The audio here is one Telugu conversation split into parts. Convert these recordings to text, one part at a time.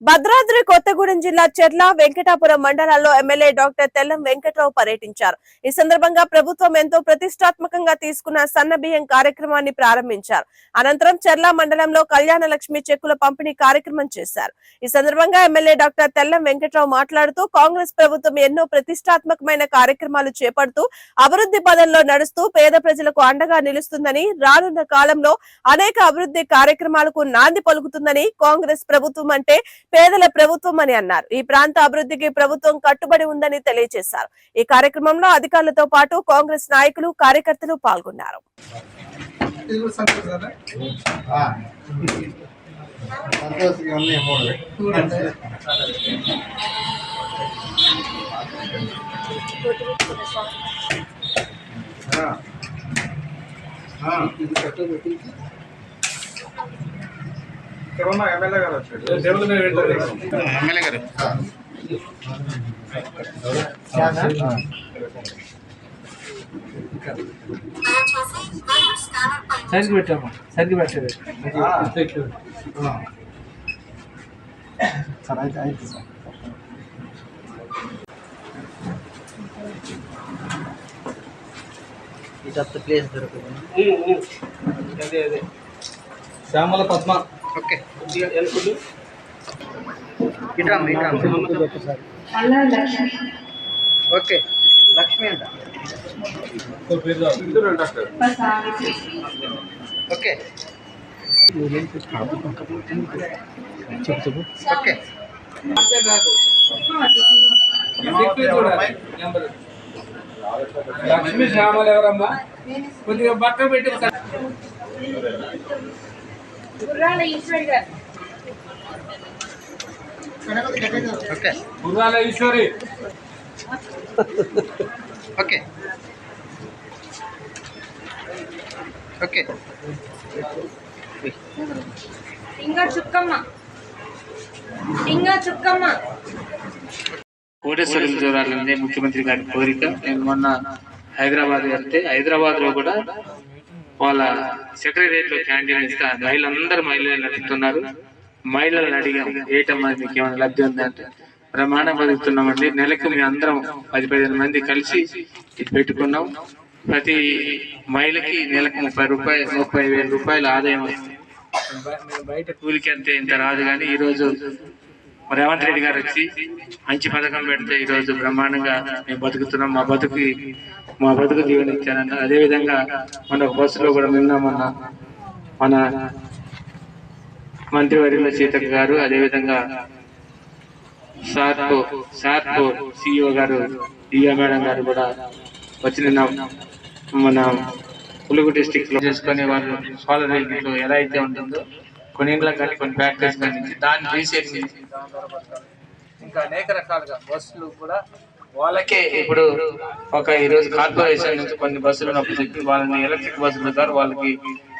భద్రాద్రి కొత్తగూడెం జిల్లా చెర్ల వెంకటాపురం మండలాల్లో ఎమ్మెల్యే డాక్టర్ తెల్లం వెంకట్రావు పర్యటించారు. ఈ సందర్భంగా ప్రభుత్వం ఎంతో ప్రతిష్టాత్మకంగా తీసుకున్న సన్నబియ్యం కార్యక్రమాన్ని ప్రారంభించారు. అనంతరం చెర్ల మండలంలో కళ్యాణ లక్ష్మి చెక్కుల పంపిణీ కార్యక్రమం చేశారు. ఈ సందర్భంగా ఎమ్మెల్యే డాక్టర్ తెల్లం వెంకట్రావు మాట్లాడుతూ కాంగ్రెస్ ప్రభుత్వం ఎన్నో ప్రతిష్టాత్మకమైన కార్యక్రమాలు చేపడుతూ అభివృద్ధి పదంలో నడుస్తూ పేద ప్రజలకు అండగా నిలుస్తుందని, రానున్న కాలంలో అనేక అభివృద్ధి కార్యక్రమాలకు నాంది పలుకుతుందని, కాంగ్రెస్ ప్రభుత్వం అంటే పేదల ప్రభుత్వం అని అన్నారు. ఈ ప్రాంత అభివృద్ధికి ప్రభుత్వం కట్టుబడి ఉందని తెలియజేశారు. ఈ కార్యక్రమంలో అధికారులతో పాటు కాంగ్రెస్ నాయకులు, కార్యకర్తలు పాల్గొన్నారు. ఎమ్మెల్యే గారు సరికి పెట్టామా సరికి పెట్టలేదు సార్. అయితే అయితే సార్ ఇదంత ప్లేస్ దొరుకుతుంది. అదే అదే శ్యామల పద్మ. ఓకే ఓకే లక్ష్మి అంట. ఓకే ఓకే లక్ష్మి శ్యామల ఎవరమ్మా? కొద్దిగా బట్ట పెట్టి ఓకే గుర్రాల ఈశ్వరి. ఓకే ఓకే ఇంకా చుక్కమ్మ కోటేశ్వరులు చూడాలనే ముఖ్యమంత్రి గారి కోరిక. నేను మొన్న హైదరాబాద్ వెళ్తే హైదరాబాద్ లో కూడా వాళ్ళ సెక్రటరియట్ లో క్యాంటీన్ ఇస్తే మహిళలందరూ మహిళలు అడుగుతున్నారు. మహిళలను అడిగాం, ఏటమ్మా మీకు ఏమైనా లబ్ధి ఉందంటే ప్రమాణం బతుకుతున్నామండి. నెలకు మేము అందరం 10-15 మంది కలిసి ఇది పెట్టుకున్నాం. ప్రతి మహిళకి నెలకు 30,000 రూపాయల ఆదాయం వస్తుంది. బయట కూలికి అంతే ఇంత రాదు. కానీ ఈరోజు రేవంత్ రెడ్డి గారు వచ్చి మంచి పథకం పెడితే ఈరోజు బ్రహ్మాండంగా మేము బతుకుతున్నాం. మా బతుకు దీవెన ఇచ్చానన్న. అదేవిధంగా మన బస్సులో కూడా నిన్న మన మంత్రివర్యుల సీతక్క గారు, అదేవిధంగా సార్కో సిఇఓ గారు దివ్య మేడం గారు కూడా వచ్చి నిన్న మన ములుగు డిస్టిక్ లో చేసుకునే వాళ్ళు సోలార్ రైలు ఎలా అయితే ఉంటుందో కొన్ని ఇండ్లకు కానీ కొన్ని ఫ్యాక్టరీస్ కానీ దాన్ని రీసెట్ చేసి ఇంకా అనేక రకాలుగా బస్సులు కూడా వాళ్ళకే ఇప్పుడు ఈరోజు కార్పొరేషన్ నుంచి కొన్ని బస్సులు చెప్పి వాళ్ళని ఎలక్ట్రిక్ బస్సుల ద్వారా వాళ్ళకి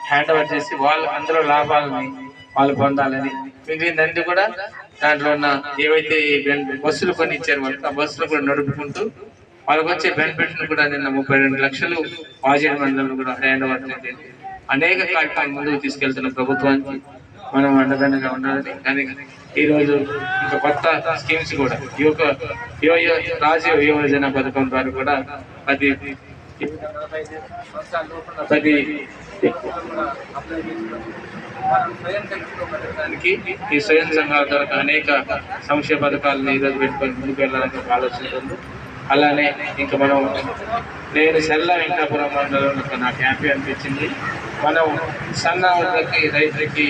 హ్యాండ్ ఓవర్ చేసి వాళ్ళు అందులో లాభాలని వాళ్ళు పొందాలని, మిగిలిందంతా కూడా దాంట్లో ఉన్న ఏవైతే బస్సులు కొని ఇచ్చారు వాళ్ళకి ఆ బస్సులు కూడా నడుపుకుంటూ వాళ్ళకి వచ్చే బెనిఫిట్ కూడా నిన్న 32 లక్షలు వాజేడ్ మండలంలో కూడా హ్యాండ్ ఓవర్ చేసి అనేక కార్యక్రమాలు ముందుకు తీసుకెళ్తున్న ప్రభుత్వానికి మనం అండదండగా ఉండాలని. కానీ ఈరోజు ఇంకా కొత్త స్కీమ్స్ కూడా రాజీవ్ యువజన పథకం ద్వారా కూడా 10 ఈ స్వయం సంఘాల ద్వారా అనేక సంక్షేమ పథకాలను ఈరోజు పెట్టుకొని ముందుకు వెళ్ళాలని ఒక ఆలోచన ఉంది. అలానే ఇంకా నేను చెర్ల వెంకటాపురం మండలంలో నాకు హ్యాపీ అనిపించింది. మనం సన్న రైతులకి